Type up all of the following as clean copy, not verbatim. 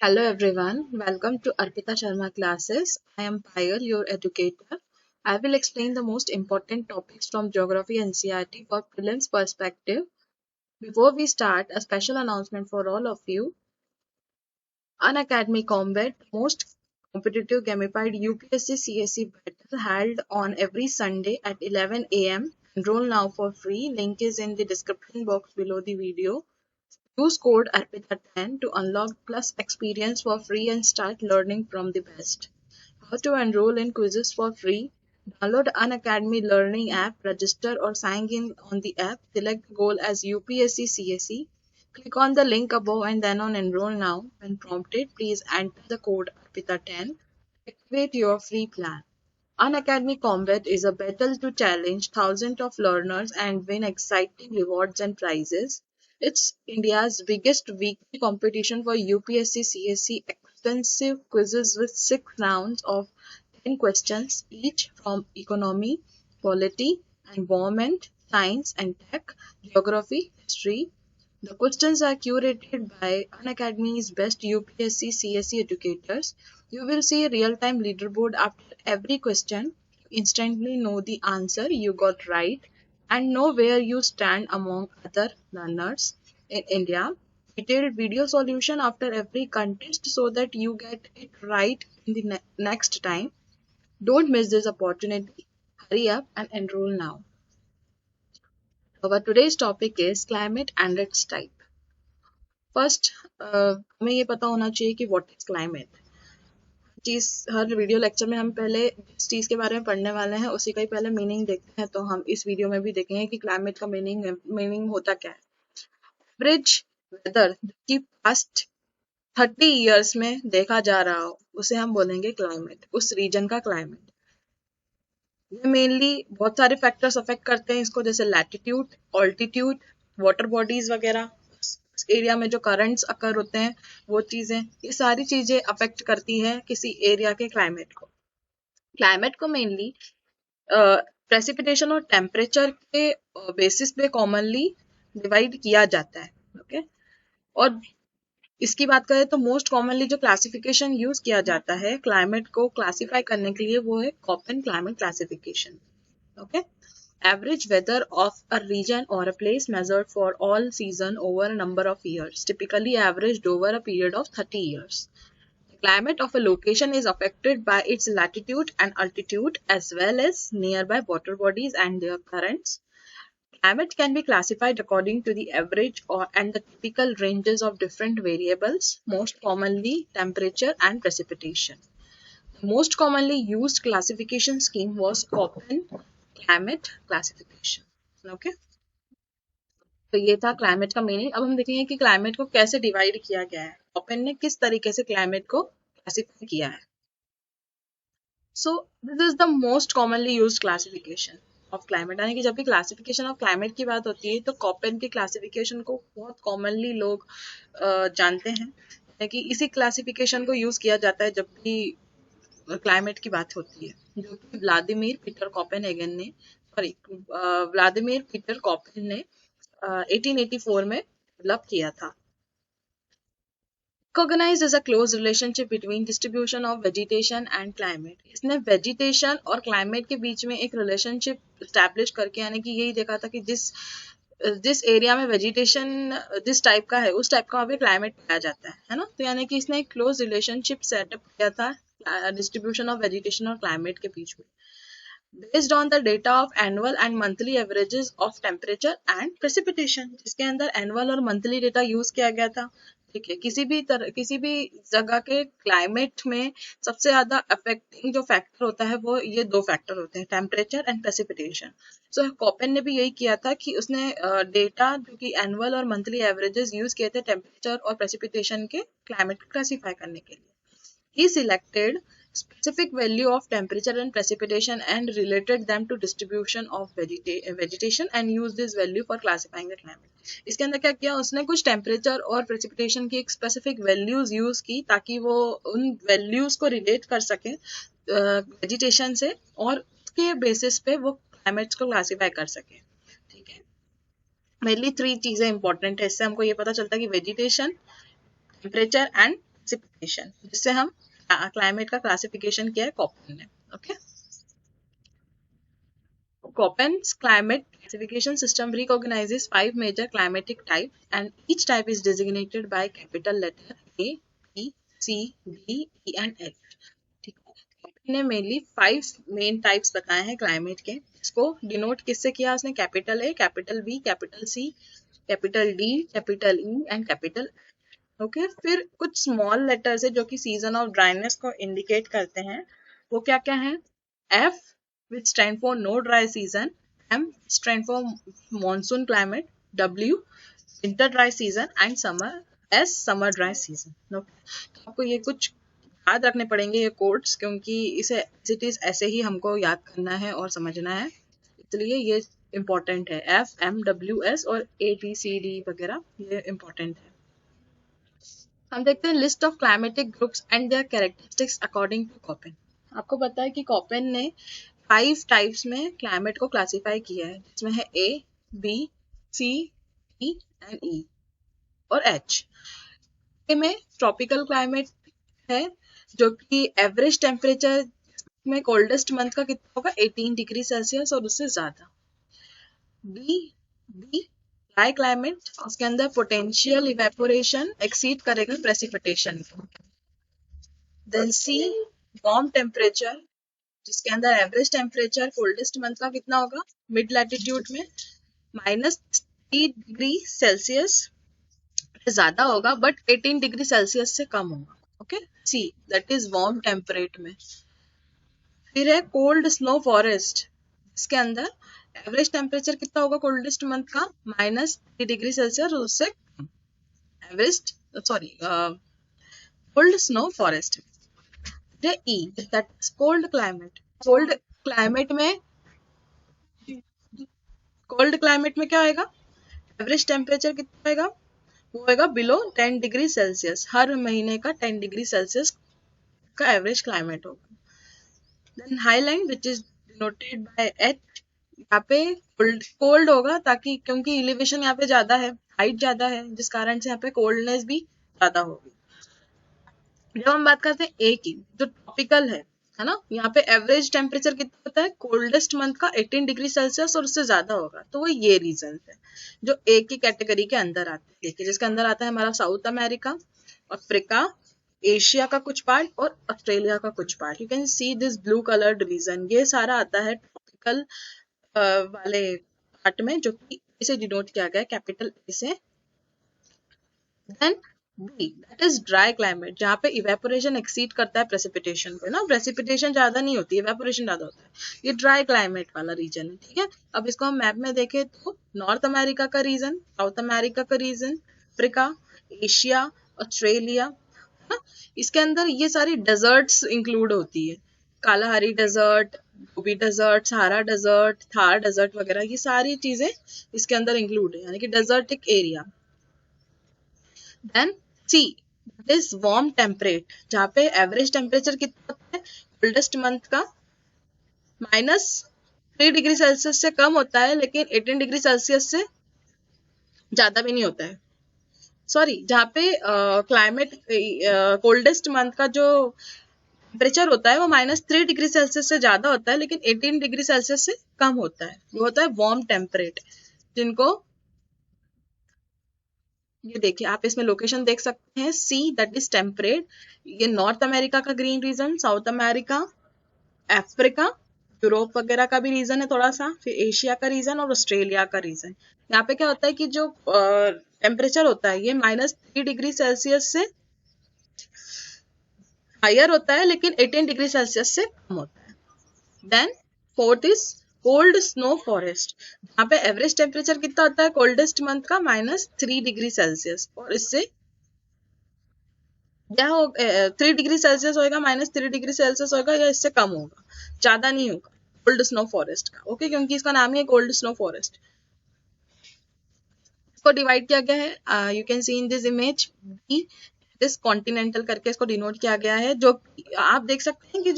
Hello everyone, welcome to Arpita Sharma classes. I am Payal, your educator. I will explain the most important topics from Geography NCERT for prelims perspective. Before we start, a special announcement for all of you. Unacademy Combat, most competitive gamified UPSC CSE battle held on every Sunday at 11 a.m. Enroll now for free. Link is in the description box below the video. Use code ARPITA10 to unlock plus experience for free and start learning from the best. How to enroll in quizzes for free? Download Unacademy Learning app, register or sign in on the app, select goal as UPSC CSE. Click on the link above and then on enroll now. When prompted, please enter the code ARPITA10. Activate your free plan. Unacademy Combat is a battle to challenge thousands of learners and win exciting rewards and prizes. It's India's biggest weekly competition for UPSC CSE extensive quizzes with 6 rounds of 10 questions each from economy, polity, environment, science and tech, geography, history. The questions are curated by Unacademy's best UPSC CSE educators. You will see a real-time leaderboard after every question. You instantly know the answer you got right and know where you stand among other learners in India. Detailed video solution after every contest so that you get it right in the next time. Don't miss this opportunity. Hurry up and enroll now. Our today's topic is climate and its type. First हमें ये पता होना चाहिए कि what is climate चीज हर video lecture में हम पहले जिस चीज के बारे में पढ़ने वाले हैं उसी का ही पहले मीनिंग देखते हैं तो हम इस वीडियो में भी देखेंगे कि क्लाइमेट का मीनिंग होता क्या है एवरेज वेदर की पास्ट 30 इयर्स में देखा जा रहा हो उसे हम बोलेंगे क्लाइमेट उस रीजन का क्लाइमेट ये मेनली बहुत सारे फैक्टर्स अफेक्ट करते हैं इसको जैसे लैटिट्यूड ऑल्टीट्यूड वाटर बॉडीज वगैरह एरिया में जो करंट्स अकर होते हैं वो चीजें ये सारी चीजें अफेक्ट करती है किसी एरिया के क्लाइमेट को मेनली प्रेसिपिटेशन और टेम्परेचर के बेसिस पे कॉमनली डिवाइड किया जाता है ओके और इसकी बात करें तो मोस्ट कॉमनली जो क्लासिफिकेशन यूज किया जाता है क्लाइमेट को क्लासिफाई करने के लिए वो है कॉपन climate classification okay average weather of a region or a place measured for all season over a number of years, typically averaged over a period of 30 years. The climate of a location is affected by its latitude and altitude as well as nearby water bodies and their currents. Climate can be classified according to the average and the typical ranges of different variables, most commonly temperature and precipitation. The most commonly used classification scheme was Köppen climate classification okay तो ये था climate का meaning अब हम देखेंगे कि climate को कैसे डिवाइड किया गया है ओपन ने किस तरीके से क्लाइमेट को क्लासिफाई किया है so this is the most commonly used classification of climate यानी कि जब भी क्लासिफिकेशन ऑफ क्लाइमेट की बात होती है तो कॉपन के क्लासिफिकेशन को बहुत कॉमनली लोग जानते हैं कि इसी क्लासिफिकेशन को यूज किया जाता है जब भी क्लाइमेट की बात होती है जो कि व्लादिमीर पीटर कोपेनहेगन ने व्लादिमीर पीटर कोपेन ने 1884 में डेवलप किया था Recognized as a close relationship between distribution of vegetation and climate. इसने vegetation और climate के बीच में एक relationship establish करके यानी कि यही देखा था कि जिस एरिया में वेजिटेशन जिस टाइप का है उस टाइप का वहाँ पे क्लाइमेट पाया जाता है ना तो यानी कि इसने एक क्लोज रिलेशनशिप सेटअप किया था डिस्ट्रीब्यूशन ऑफ वेजिटेशन और क्लाइमेट के बीच में based on the data of annual and monthly averages of temperature and precipitation जिसके अंदर annual और monthly data यूज किया गया था ठीक है किसी भी जगह के क्लाइमेट में सबसे ज्यादा अफेक्टिंग जो फैक्टर होता है वो ये दो फैक्टर होते हैं temperature and precipitation so Koppen ने भी यही किया था कि उसने डेटा जो कि एनुअल और मंथली एवरेजेस यूज किए थे टेम्परेचर और प्रेसिपिटेशन के क्लाइमेट को क्लासिफाई करने के लिए ही selected specific value of temperature and precipitation and related them to distribution of vegetation and use this value for classifying the climate. इसके अंदर क्या किया उसने कुछ टेम्परेचर और प्रेसिपिटेशन की एक स्पेसिफिक वैल्यूज यूज की ताकि वो उन वैल्यूज को रिलेट कर सके वेजिटेशन से और उसके बेसिस पे वो क्लाइमेट्स को क्लासिफाई कर सके ठीक है मेनली 3 चीजें इंपॉर्टेंट है इससे हमको ये पता चलता है कि वेजिटेशन टेम्परेचर एंड क्लासिफिकेशन, जिससे हम क्लाइमेट का क्लासिफिकेशन किया है कॉपन ने. Okay, Köppen's climate classification system recognizes 5 major climatic types, and each type is designated by capital letter A, B, C, D, E and H. ठीक है, Köppen ने mainly 5 main types बताए हैं क्लाइमेट के. इसको डिनोट किससे किया उसने? Capital A, capital B, capital C, capital D, capital E and capital. Okay, फिर कुछ स्मॉल लेटर्स है जो कि सीजन ऑफ ड्राइनेस को इंडिकेट करते हैं. वो क्या क्या है? F which stand for no dry season, M stand for monsoon climate, W winter dry season and summer S summer dry season. तो आपको ये कुछ याद रखने पड़ेंगे ये कोड्स, क्योंकि इसे इट इज ऐसे ही हमको याद करना है और समझना है, इसलिए ये इम्पोर्टेंट है. F M W S और A T C D वगैरह ये इम्पोर्टेंट है. हम देखते हैं list of climatic groups and their characteristics according to Köppen. आपको पता है कि कॉपेन ने 5 टाइप्स में क्लाइमेट को क्लासिफाई किया है, जिसमें है A, B, C, D and E और H. ए में ट्रॉपिकल क्लाइमेट है, जो कि एवरेज टेम्परेचर में कोल्डेस्ट मंथ का कितना होगा? 18 डिग्री सेल्सियस और उससे ज्यादा. बी ड्राई क्लाइमेट, उसके अंदर पोटेंशियल इवेपोरेशन एक्सीड करेगा प्रेसिपिटेशन को. देन सी वार्म टेम्परेचर, जिसके अंदर एवरेज टेम्परेचर कोल्डेस्ट मंथ का कितना होगा? मिड लैटिट्यूड में -3 डिग्री सेल्सियस ज्यादा होगा, बट 18 डिग्री सेल्सियस से कम होगा. Okay, C that is warm temperate में. फिर है कोल्ड स्नो फॉरेस्ट, इसके अंदर एवरेज टेम्परेचर कितना होगा कोल्डेस्ट मंथ का? -3 डिग्री सेल्सियस और उससे average cold snow forest. E that is cold climate. Cold climate में क्या होगा? एवरेज टेम्परेचर कितना होगा? वो होगा बिलो 10 डिग्री सेल्सियस. हर महीने का 10 डिग्री सेल्सियस का एवरेज क्लाइमेट होगा. Then highland which is denoted by H, यहाँ पे कोल्ड होगा, ताकि क्योंकि एलिवेशन यहाँ पे ज्यादा है, हाइट ज्यादा है, जिस कारण से यहाँ पे कोल्डनेस भी ज्यादा होगी. जब हम बात करते हैं ए की, जो ट्रॉपिकल है ना, यहाँ पे एवरेज टेम्परेचर कितना होता है कोल्डेस्ट मंथ का? 18 डिग्री सेल्सियस और उससे ज्यादा होगा. तो वो ये रीजन है जो ए की कैटेगरी के अंदर आते हैं. देखिए, जिसके अंदर आता है हमारा साउथ अमेरिका, अफ्रीका, एशिया का कुछ पार्ट और ऑस्ट्रेलिया का कुछ part. You can see this blue coloured region, ये सारा आता है ट्रॉपिकल वाले पार्ट में, जो कि इसे डिनोट किया गया है कैपिटल ए से. Then B that is dry climate, जहाँ पे इवेपोरेशन एक्सीड करता है प्रेसिपिटेशन को ना. प्रेसिपिटेशन ज्यादा नहीं होती, इवेपोरेशन ज्यादा होता है. ये ड्राई क्लाइमेट वाला रीजन है. ठीक है, अब इसको हम मैप में देखें तो नॉर्थ अमेरिका का रीजन, साउथ अमेरिका का रीजन, अफ्रीका, एशिया, ऑस्ट्रेलिया, ना. इसके अंदर ये सारी डेजर्ट्स इंक्लूड होती है. Kalahari desert, Gobi desert, Sahara desert, Thar desert वगैरह, ये सारी चीजें इसके अंदर इंक्लूड है, यानी कि desertic area. Then C this warm temperate, जहाँ पे एवरेज टेम्परेचर कितना होता है कोल्डेस्ट मंथ का? -3 डिग्री सेल्सियस से कम होता है, लेकिन 18 डिग्री सेल्सियस से ज्यादा भी नहीं होता है. सॉरी, जहाँ पे क्लाइमेट कोल्डेस्ट मंथ का जो टेम्परेचर होता है वो -3 डिग्री सेल्सियस से ज्यादा होता है, लेकिन 18 डिग्री सेल्सियस से कम होता है. वो होता है वार्म टेम्परेट, जिनको ये देखिए आप इसमें लोकेशन देख सकते हैं. सी दैट इज टेम्परेट, ये नॉर्थ अमेरिका का green region, South America, Africa, Europe वगैरह का भी रीजन है थोड़ा सा, फिर एशिया का रीजन और ऑस्ट्रेलिया का रीजन. यहाँ पे क्या होता है कि जो टेम्परेचर होता है ये -3 डिग्री सेल्सियस से हायर होता है, लेकिन 18 डिग्री सेल्सियस से कम होता है. Then fourth is cold snow forest, जहाँ पे एवरेज टेम्परेचर कितना होता है कोल्डेस्ट मंथ का? -3 डिग्री सेल्सियस, और इससे क्या हो 3 डिग्री सेल्सियस होगा, -3 डिग्री सेल्सियस होगा, या इससे कम होगा, ज्यादा नहीं होगा कोल्ड स्नो फॉरेस्ट का. ओके, क्योंकि इसका नाम ही है कोल्ड स्नो फॉरेस्ट. इसको डिवाइड किया गया है, you can see in this image, this continental करके इसको डिनोट किया गया है. जो आप देख सकते हैं कि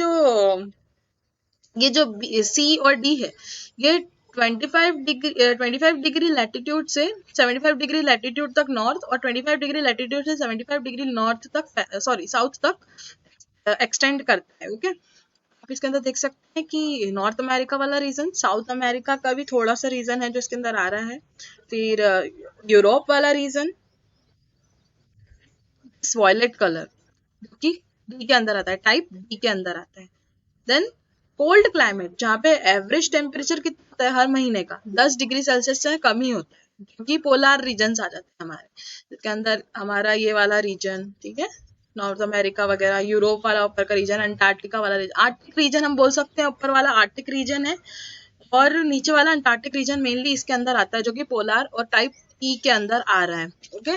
ये जो सी और डी है, ये 25 डिग्री लैटिट्यूड से 75 डिग्री लैटिट्यूड तक नॉर्थ और 25 डिग्री लैटिट्यूड से 75 डिग्री नॉर्थ तक साउथ तक एक्सटेंड करता है। ओके, आप इसके अंदर देख सकते हैं कि नॉर्थ अमेरिका वाला रीजन, साउथ अमेरिका का भी थोड़ा सा रीजन है जो इसके अंदर आ रहा है, फिर यूरोप वाला रीजन वॉयलेट कलर जो कि डी के अंदर आता है, टाइप डी के अंदर आता है। देन कोल्ड क्लाइमेट जहाँ पे एवरेज टेम्परेचर कितना होता है हर महीने का 10 डिग्री सेल्सियस से कम ही होता है, क्योंकि पोलार रीजन आ जाते हैं हमारे, इसके अंदर हमारा ये वाला रीजन, ठीक है, नॉर्थ अमेरिका वगैरह, यूरोप वाला ऊपर का रीजन, अंटार्कटिका वाला रीजन, आर्टिक रीजन हम बोल सकते हैं, ऊपर वाला आर्टिक रीजन है और नीचे वाला अंटार्कटिक रीजन मेनली इसके अंदर आता है जो कि पोलार और टाइप ई के अंदर आ रहा है। Okay,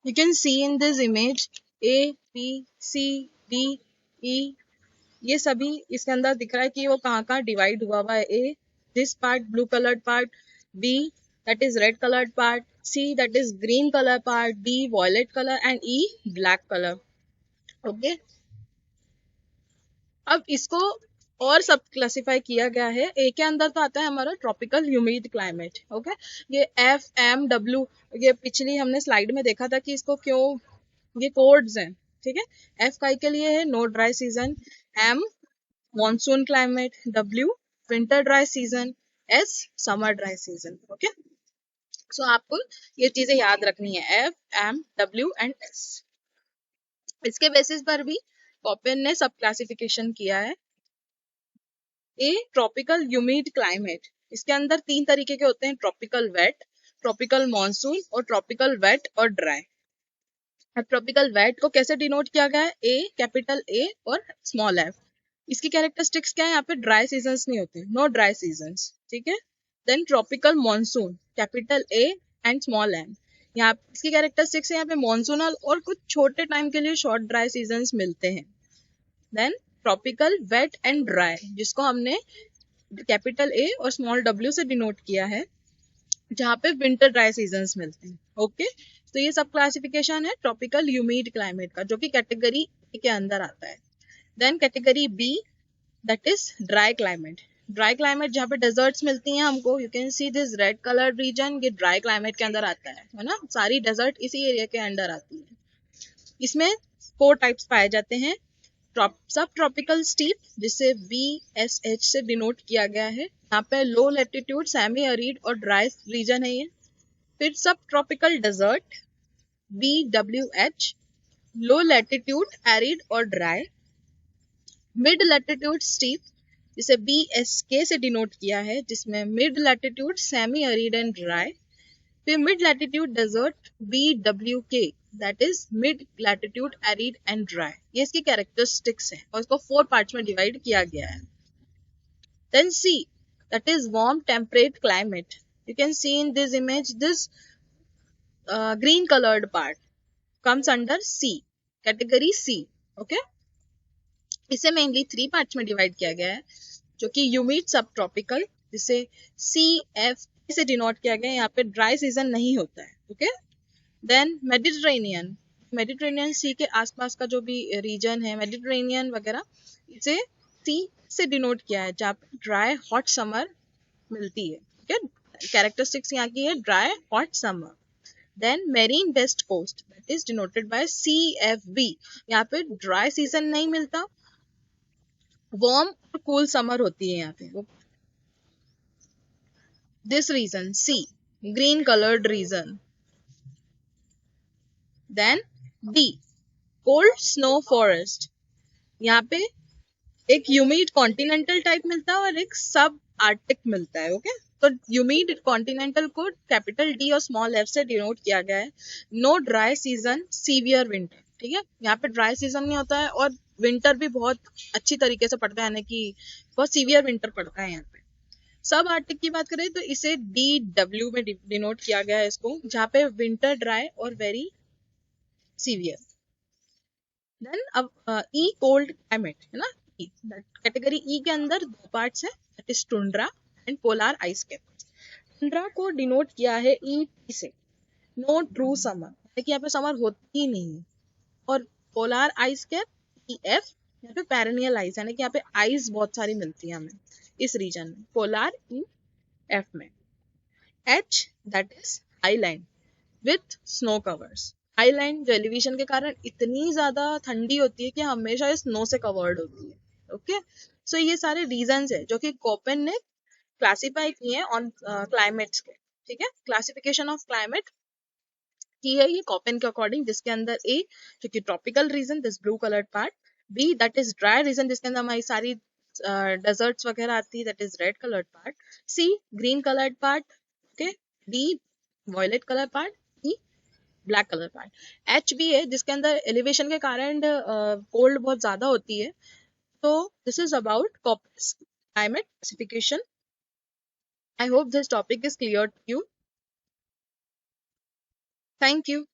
you can see in this image A, B, C, D, E, ये सभी इसके अंदर दिख रहा है कि वो कहाँ कहाँ डिवाइड हुआ हुआ है। A, this part blue colored part, B, that is red colored part, C, that is green color part, D, violet color and E, black color. Okay, अब इसको और सब क्लासिफाई किया गया है। ए के अंदर तो आता है हमारा ट्रॉपिकल ह्यूमिड क्लाइमेट। ओके, ये एफ एम डब्ल्यू, ये पिछली हमने स्लाइड में देखा था कि इसको क्यों, ये कोड्स हैं, ठीक है। एफ काई के लिए है no dry season, M monsoon climate, W winter dry season, S summer dry season. Okay, so आपको ये चीजें याद रखनी है, F M W and S. इसके बेसिस पर भी कॉपेन ने सब क्लासिफिकेशन किया है। ए ट्रॉपिकल ह्यूमिड क्लाइमेट, इसके अंदर 3 तरीके के होते हैं, ट्रॉपिकल वेट, ट्रॉपिकल मॉनसून और ट्रॉपिकल वेट और ड्राई। अब ट्रॉपिकल वेट को कैसे डिनोट किया गया है, ए कैपिटल ए और स्मॉल एफ। इसकी कैरेक्टरिस्टिक्स क्या है, यहाँ पे ड्राई सीजन्स नहीं होते, नो ड्राई सीजन्स, ठीक है। Then tropical monsoon capital A and small M, यहाँ इसकी कैरेक्टरिस्टिक्स है, यहाँ पे मॉनसूनल और कुछ छोटे टाइम के लिए शॉर्ट ड्राई सीजन्स मिलते हैं। Then tropical wet and dry, जिसको हमने कैपिटल ए और स्मॉल डब्ल्यू से डिनोट किया है, जहाँ पे विंटर ड्राई सीजन्स मिलते हैं। ओके, तो ये सब क्लासिफिकेशन है ट्रॉपिकल ह्यूमिड क्लाइमेट का, जो कि कैटेगरी ए के अंदर आता है। Then category B, that is dry climate. Dry climate जहाँ पे डेजर्ट्स मिलती हैं हमको, you can see this red colour region, ये ड्राई क्लाइमेट के अंदर आता है ना, सारी डेजर्ट इसी एरिया के अंदर आती है। इसमें 4 टाइप्स पाए जाते हैं, सब ट्रॉपिकल स्टीप, जिसे BSH से डिनोट किया गया है, यहाँ पे लो लैटिट्यूड सेमी एरिड और ड्राई रीजन है ये। फिर subtropical desert BWH, low latitude arid और ड्राई। मिड लैटिट्यूड स्टीप, जिसे BSK से डिनोट किया है, जिसमें mid latitude semi arid and dry. फिर mid latitude desert BWK, that is mid latitude arid and dry. ये इसकी कैरेक्टरिस्टिक्स है और इसको 4 पार्ट्स में डिवाइड किया गया है। Then C, that is warm temperate climate. You can see in this image, this green coloured part comes under C, category C। Okay, इसे मेनली 3 पार्ट्स में डिवाइड किया गया है, जो कि ह्यूमिड सब ट्रॉपिकल, जिसे CF से डिनोट किया गया है, यहाँ पे ड्राई सीजन नहीं होता है। ओके, देन मेडिटेरेनियन, मेडिटेरेनियन सी के आसपास का जो भी रीजन है, मेडिटेरेनियन वगैरह, इसे सी से डिनोट किया है, जहाँ पे ड्राई हॉट समर मिलती है। ठीक है, कैरेक्टरिस्टिक्स यहाँ की है dry hot summer. Then marine west coast, that is denoted by CFB, यहाँ पे ड्राई सीजन नहीं मिलता, वार्म और कूल समर होती है यहाँ पे। This region C, green coloured region. Then D, cold snow forest, यहाँ पे एक ह्यूमिड कॉन्टिनेंटल टाइप मिलता है और एक सब आर्टिक मिलता है। ओके, तो ह्यूमिड कॉन्टिनेंटल को कैपिटल D और स्मॉल f से डिनोट किया गया है। No dry season, severe winter, ठीक है, यहाँ पे ड्राई सीजन नहीं होता है और विंटर भी बहुत अच्छी तरीके से पड़ता है, यानी कि बहुत सीवियर विंटर पड़ता है यहाँ पे। सब आर्टिक की बात करें तो इसे DW में डिनोट किया गया है इसको, जहाँ पे विंटर ड्राई और वेरी सीवियर। देन अब E कोल्ड क्लाइमेट है ना, कैटेगरी E के अंदर 2 पार्ट्स है, that is tundra and polar ice cap. Tundra को डिनोट किया है ET से, नो ट्रू समर, यानी कि यहाँ पे समर होती ही नहीं है। और पोलार आइस कैप EF, यहाँ पे पेरेनियल आइस, यानी कि यहाँ पे आइस बहुत सारी मिलती है हमें इस रीजन में, पोलार EF में। H that is highland with snow covers. Highland जो एलिवेशन के कारण इतनी ज्यादा ठंडी होती है कि हमेशा स्नो से कवर्ड होती है। ओके, सो ये सारे रीजंस है जो कि कोपेन ने क्लासिफाई किए हैं ऑन क्लाइमेट्स के। ठीक है, क्लासिफिकेशन ऑफ क्लाइमेट की है ये कोपेन के अकॉर्डिंग, जिसके अंदर ए जो कि tropical region, this blue coloured part, B that is dry region जिसके अंदर हमारी सारी डेजर्ट्स वगैरह आती है, that is red coloured part, C green coloured part, okay, D violet colour part, E black colour part. H भी है जिसके अंदर एलिवेशन के कारण कोल्ड बहुत ज्यादा होती है। तो this is about climate classification. I hope this topic is clear to you. Thank you.